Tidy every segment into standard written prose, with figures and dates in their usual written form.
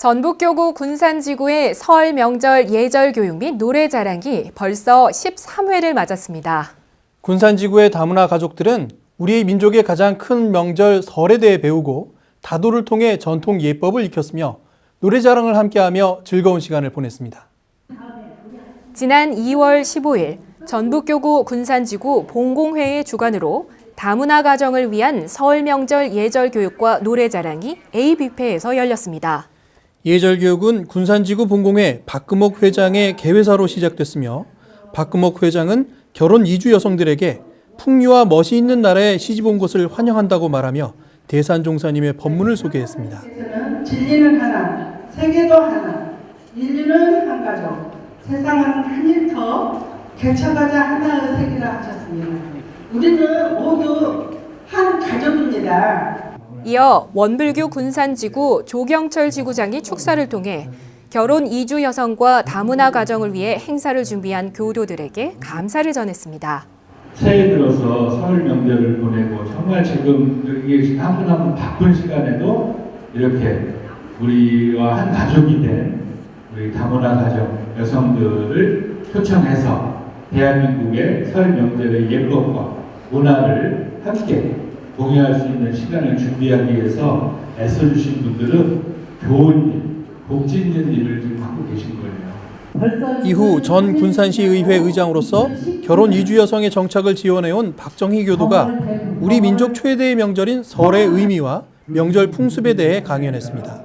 전북교구 군산지구의 설 명절 예절 교육 및 노래 자랑이 벌써 13회를 맞았습니다. 군산지구의 다문화 가족들은 우리 민족의 가장 큰 명절 설에 대해 배우고 다도를 통해 전통 예법을 익혔으며 노래 자랑을 함께하며 즐거운 시간을 보냈습니다. 지난 2월 15일 전북교구 군산지구 봉공회의 주관으로 다문화 가정을 위한 설 명절 예절 교육과 노래 자랑이 A뷔페에서 열렸습니다. 예절 교육은 군산지구 봉공회 박금옥 회장의 개회사로 시작됐으며 박금옥 회장은 결혼 이주 여성들에게 풍류와 멋이 있는 나라에 시집 온 것을 환영한다고 말하며 대산종사님의 법문을 소개했습니다. 진리는 하나, 세계도 하나, 인류는 한 가족, 세상은 한 일터 개척하자 하나의 세계라 하셨습니다. 우리는 모두 한 가족입니다. 이어 원불교 군산지구 조경철 지구장이 축사를 통해 결혼 이주 여성과 다문화 가정을 위해 행사를 준비한 교도들에게 감사를 전했습니다. 새해 들어서 설 명절을 보내고 정말 지금 이게 한 분 한 분 바쁜 시간에도 이렇게 우리와 한 가족이 된 우리 다문화 가정 여성들을 초청해서 대한민국의 설 명절의 예법과 문화를 함께 공유할 수 있는 시간을 준비하기 위해서 애써주신 분들은 좋은 일, 복지 있는 일을 지금 하고 계신 거예요. 이후 전 군산시 의회 의장으로서 결혼 이주 여성의 정착을 지원해온 박정희 교도가 우리 민족 최대의 명절인 설의 의미와 명절 풍습에 대해 강연했습니다.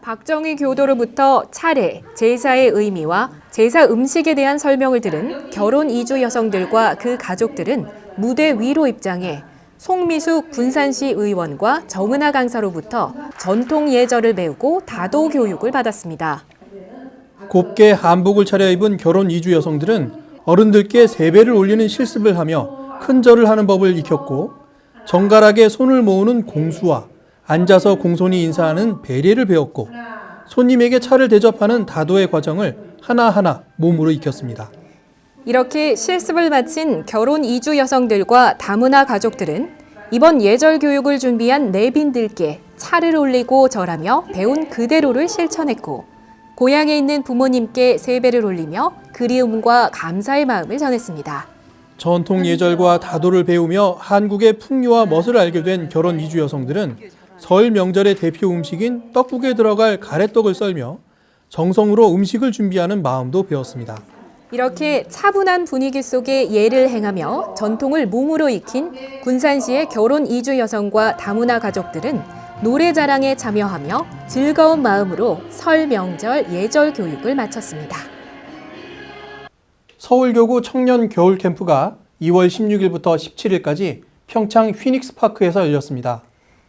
박정희 교도로부터 차례, 제사의 의미와 제사 음식에 대한 설명을 들은 결혼 이주 여성들과 그 가족들은 무대 위로 입장해 송미숙 군산시 의원과 정은하 강사로부터 전통 예절을 배우고 다도 교육을 받았습니다. 곱게 한복을 차려입은 결혼 이주 여성들은 어른들께 세배를 올리는 실습을 하며 큰 절을 하는 법을 익혔고 정갈하게 손을 모으는 공수와 앉아서 공손히 인사하는 배례를 배웠고 손님에게 차를 대접하는 다도의 과정을 하나하나 몸으로 익혔습니다. 이렇게 실습을 마친 결혼 이주 여성들과 다문화 가족들은 이번 예절 교육을 준비한 내빈들께 차를 올리고 절하며 배운 그대로를 실천했고 고향에 있는 부모님께 세배를 올리며 그리움과 감사의 마음을 전했습니다. 전통 예절과 다도를 배우며 한국의 풍류와 멋을 알게 된 결혼 이주 여성들은 설 명절의 대표 음식인 떡국에 들어갈 가래떡을 썰며 정성으로 음식을 준비하는 마음도 배웠습니다. 이렇게 차분한 분위기 속에 예를 행하며 전통을 몸으로 익힌 군산시의 결혼 이주 여성과 다문화 가족들은 노래 자랑에 참여하며 즐거운 마음으로 설 명절 예절 교육을 마쳤습니다. 서울교구 청년 겨울 캠프가 2월 16일부터 17일까지 평창 휘닉스파크에서 열렸습니다.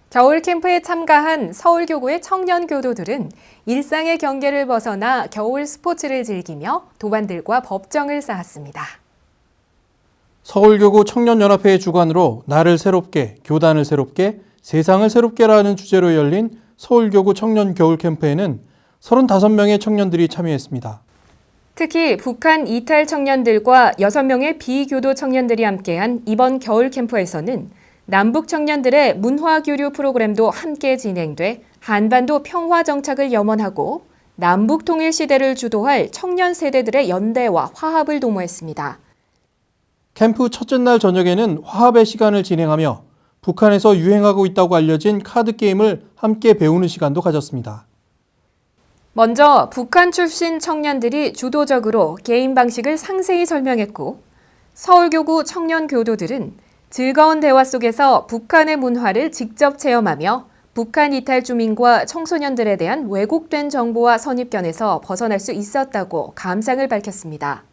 겨울 캠프에 참가한 서울교구의 청년 교도들은 일상의 경계를 벗어나 겨울 스포츠를 즐기며 도반들과 법정을 쌓았습니다. 서울교구 청년연합회의 주관으로 나를 새롭게, 교단을 새롭게, 세상을 새롭게라는 주제로 열린 서울교구 청년 겨울 캠프에는 35명의 청년들이 참여했습니다. 특히 북한 이탈 청년들과 6명의 비교도 청년들이 함께한 이번 겨울 캠프에서는 남북 청년들의 문화교류 프로그램도 함께 진행돼 한반도 평화 정착을 염원하고 남북 통일 시대를 주도할 청년 세대들의 연대와 화합을 도모했습니다. 캠프 첫째 날 저녁에는 화합의 시간을 진행하며 북한에서 유행하고 있다고 알려진 카드게임을 함께 배우는 시간도 가졌습니다. 먼저 북한 출신 청년들이 주도적으로 게임 방식을 상세히 설명했고 서울교구 청년 교도들은 즐거운 대화 속에서 북한의 문화를 직접 체험하며 북한 이탈 주민과 청소년들에 대한 왜곡된 정보와 선입견에서 벗어날 수 있었다고 감상을 밝혔습니다.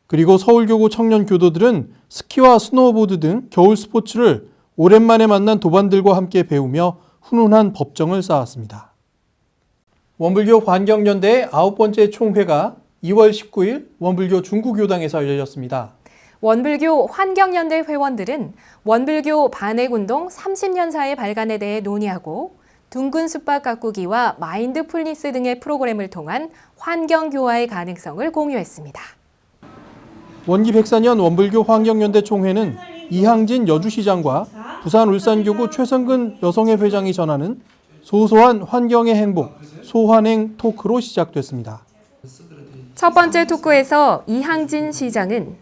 그리고 서울교구 청년 교도들은 스키와 스노우보드 등 겨울 스포츠를 오랜만에 만난 도반들과 함께 배우며 훈훈한 법정을 쌓았습니다. 원불교 환경연대의 9번째 총회가 2월 19일 원불교 중구교당에서 열렸습니다. 원불교 환경연대 회원들은 원불교 반핵운동 30년사의 발간에 대해 논의하고 둥근 숲밭 가꾸기와 마인드풀니스 등의 프로그램을 통한 환경교화의 가능성을 공유했습니다. 원기 104년 원불교 환경연대 총회는 이항진 여주시장과 부산 울산교구 최성근 여성회 회장이 전하는 소소한 환경의 행복, 소환행 토크로 시작됐습니다. 첫 번째 토크에서 이항진 시장은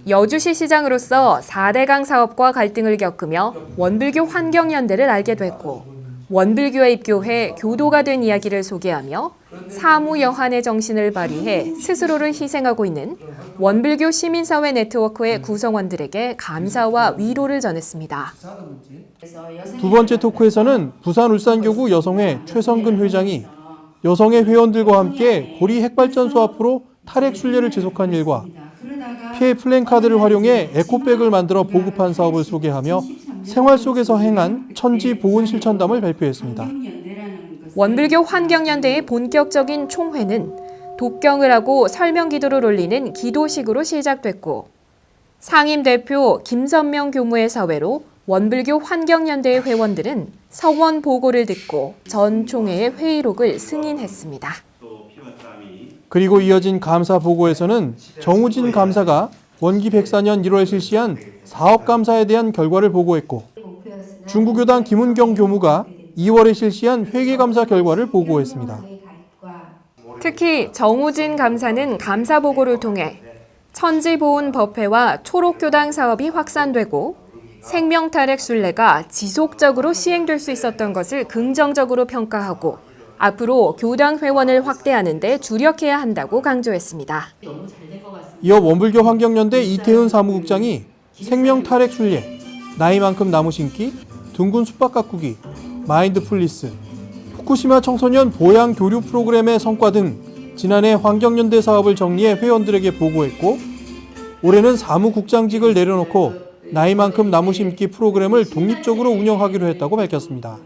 여주시 시장으로서 4대강 사업과 갈등을 겪으며 원불교 환경연대를 알게 됐고 원불교에 입교해 교도가 된 이야기를 소개하며 사무여한의 정신을 발휘해 스스로를 희생하고 있는 원불교 시민사회 네트워크의 구성원들에게 감사와 위로를 전했습니다. 두 번째 토크에서는 부산 울산교구 여성회 최성근 회장이 여성회 회원들과 함께 고리 핵발전소 앞으로 탈핵 순례를 지속한 일과 피해 플랜카드를 활용해 에코백을 만들어 보급한 사업을 소개하며 생활 속에서 행한 천지 보훈 실천담을 발표했습니다. 원불교 환경연대의 본격적인 총회는 독경을 하고 설명기도를 올리는 기도식으로 시작됐고 상임 대표 김선명 교무의 사회로 원불교 환경연대의 회원들은 서원 보고를 듣고 전 총회의 회의록을 승인했습니다. 그리고 이어진 감사 보고에서는 정우진 감사가 원기 104년 1월 실시한 사업감사에 대한 결과를 보고했고 중구교당 김은경 교무가 2월에 실시한 회계감사 결과를 보고했습니다. 특히 정우진 감사는 감사 보고를 통해 천지보훈법회와 초록교당 사업이 확산되고 생명탈핵 순례가 지속적으로 시행될 수 있었던 것을 긍정적으로 평가하고 앞으로 교당 회원을 확대하는 데 주력해야 한다고 강조했습니다. 이어 원불교 환경연대 이태훈 사무국장이 생명탈핵 순례, 나이만큼 나무 심기, 둥근 숲밭 가꾸기, 마인드풀리스, 후쿠시마 청소년 보양 교류 프로그램의 성과 등 지난해 환경연대 사업을 정리해 회원들에게 보고했고 올해는 사무국장직을 내려놓고 나이만큼 나무 심기 프로그램을 독립적으로 운영하기로 했다고 밝혔습니다.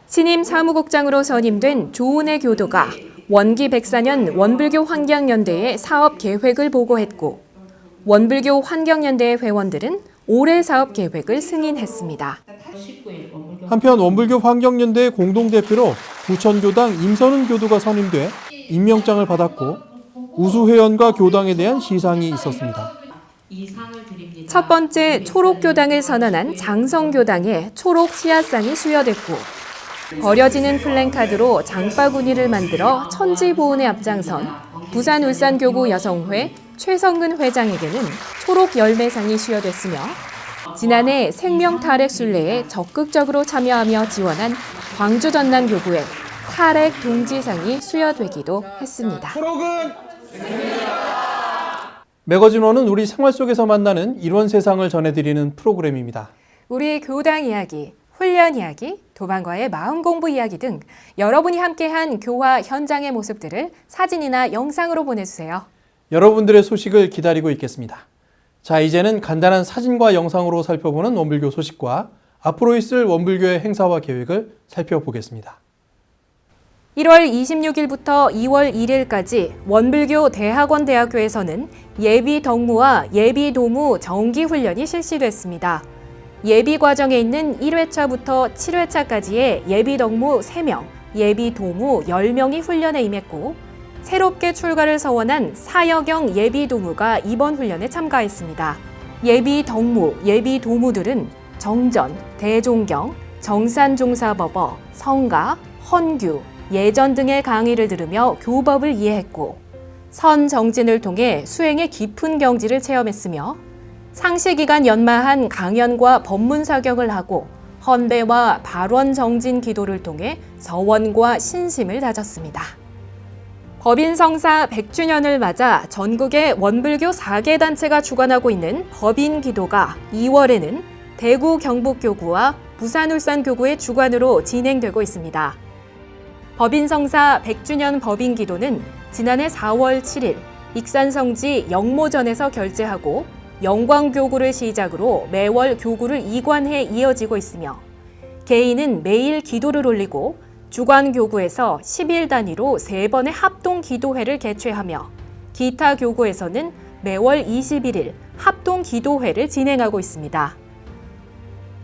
신임 사무국장으로 선임된 조은혜 교도가 원기 104년 원불교 환경연대의 사업 계획을 보고했고 원불교 환경연대의 회원들은 올해 사업 계획을 승인했습니다. 한편 원불교 환경연대의 공동대표로 부천교당 임선은 교도가 선임돼 임명장을 받았고 우수회원과 교당에 대한 시상이 있었습니다. 첫 번째 초록교당을 선언한 장성교당에 초록 씨앗상이 수여됐고 버려지는 플랜카드로 장바구니를 만들어 천지보훈에 앞장선 부산 울산교구 여성회 최성근 회장에게는 초록 열매상이 수여됐으며 지난해 생명탈핵 순례에 적극적으로 참여하며 지원한 광주 전남교구에 탈핵 동지상이 수여되기도 했습니다. 매거진원은 우리 생활 속에서 만나는 이런 세상을 전해드리는 프로그램입니다. 우리 교당 이야기, 훈련 이야기, 도반과의 마음 공부 이야기 등 여러분이 함께한 교화 현장의 모습들을 사진이나 영상으로 보내주세요. 여러분들의 소식을 기다리고 있겠습니다. 자, 이제는 간단한 사진과 영상으로 살펴보는 원불교 소식과 앞으로 있을 원불교의 행사와 계획을 살펴보겠습니다. 1월 26일부터 2월 1일까지 원불교 대학원대학교에서는 예비덕무와 예비도무 정기훈련이 실시됐습니다. 예비과정에 있는 1회차부터 7회차까지의 예비덕무 3명, 예비도무 10명이 훈련에 임했고 새롭게 출가를 서원한 사여경 예비도무가 이번 훈련에 참가했습니다. 예비덕무, 예비도무들은 정전, 대종경, 정산종사법어, 성가, 헌규, 예전 등의 강의를 들으며 교법을 이해했고 선정진을 통해 수행의 깊은 경지를 체험했으며 상시기간 연마한 강연과 법문사경을 하고 헌배와 발원정진 기도를 통해 서원과 신심을 다졌습니다. 법인성사 100주년을 맞아 전국의 원불교 4개 단체가 주관하고 있는 법인기도가 2월에는 대구 경북교구와 부산 울산교구의 주관으로 진행되고 있습니다. 법인성사 100주년 법인기도는 지난해 4월 7일 익산성지 영모전에서 결제하고 영광교구를 시작으로 매월 교구를 이관해 이어지고 있으며 개인은 매일 기도를 올리고 주관교구에서 10일 단위로 3번의 합동기도회를 개최하며 기타 교구에서는 매월 21일 합동기도회를 진행하고 있습니다.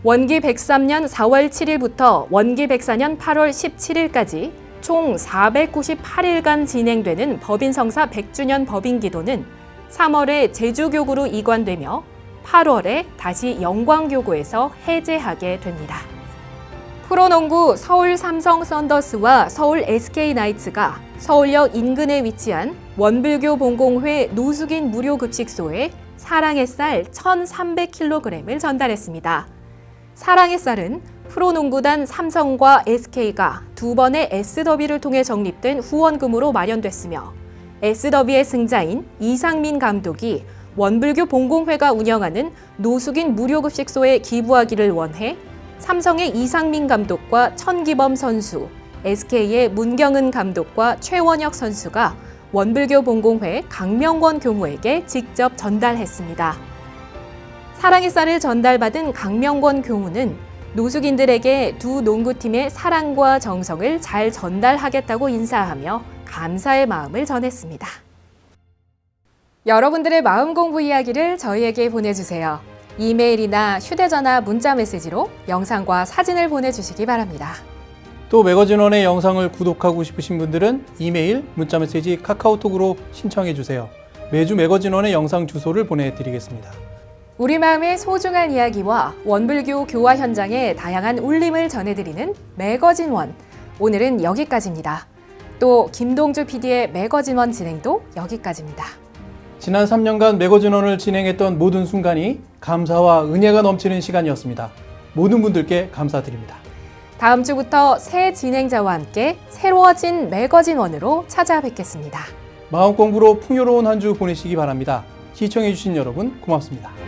원기 103년 4월 7일부터 원기 104년 8월 17일까지 총 498일간 진행되는 법인성사 100주년 법인기도는 3월에 제주교구로 이관되며 8월에 다시 영광교구에서 해제하게 됩니다. 프로농구 서울 삼성 썬더스와 서울 SK 나이츠가 서울역 인근에 위치한 원불교 본공회 노숙인 무료급식소에 사랑의 쌀 1,300kg을 전달했습니다. 사랑의 쌀은 프로농구단 삼성과 SK가 두 번의 S더비를 통해 적립된 후원금으로 마련됐으며 S더비의 승자인 이상민 감독이 원불교 본공회가 운영하는 노숙인 무료급식소에 기부하기를 원해 삼성의 이상민 감독과 천기범 선수, SK의 문경은 감독과 최원혁 선수가 원불교 본공회 강명권 교무에게 직접 전달했습니다. 사랑의 쌀을 전달받은 강명권 교무는 노숙인들에게 두 농구팀의 사랑과 정성을 잘 전달하겠다고 인사하며 감사의 마음을 전했습니다. 여러분들의 마음 공부 이야기를 저희에게 보내주세요. 이메일이나 휴대전화 문자 메시지로 영상과 사진을 보내주시기 바랍니다. 또 매거진원의 영상을 구독하고 싶으신 분들은 이메일, 문자메시지, 카카오톡으로 신청해 주세요. 매주 매거진원의 영상 주소를 보내드리겠습니다. 우리 마음의 소중한 이야기와 원불교 교화 현장의 다양한 울림을 전해드리는 매거진원. 오늘은 여기까지입니다. 또 김동주 PD의 매거진원 진행도 여기까지입니다. 지난 3년간 매거진원을 진행했던 모든 순간이 감사와 은혜가 넘치는 시간이었습니다. 모든 분들께 감사드립니다. 다음 주부터 새 진행자와 함께 새로워진 매거진원으로 찾아뵙겠습니다. 마음 공부로 풍요로운 한 주 보내시기 바랍니다. 시청해주신 여러분 고맙습니다.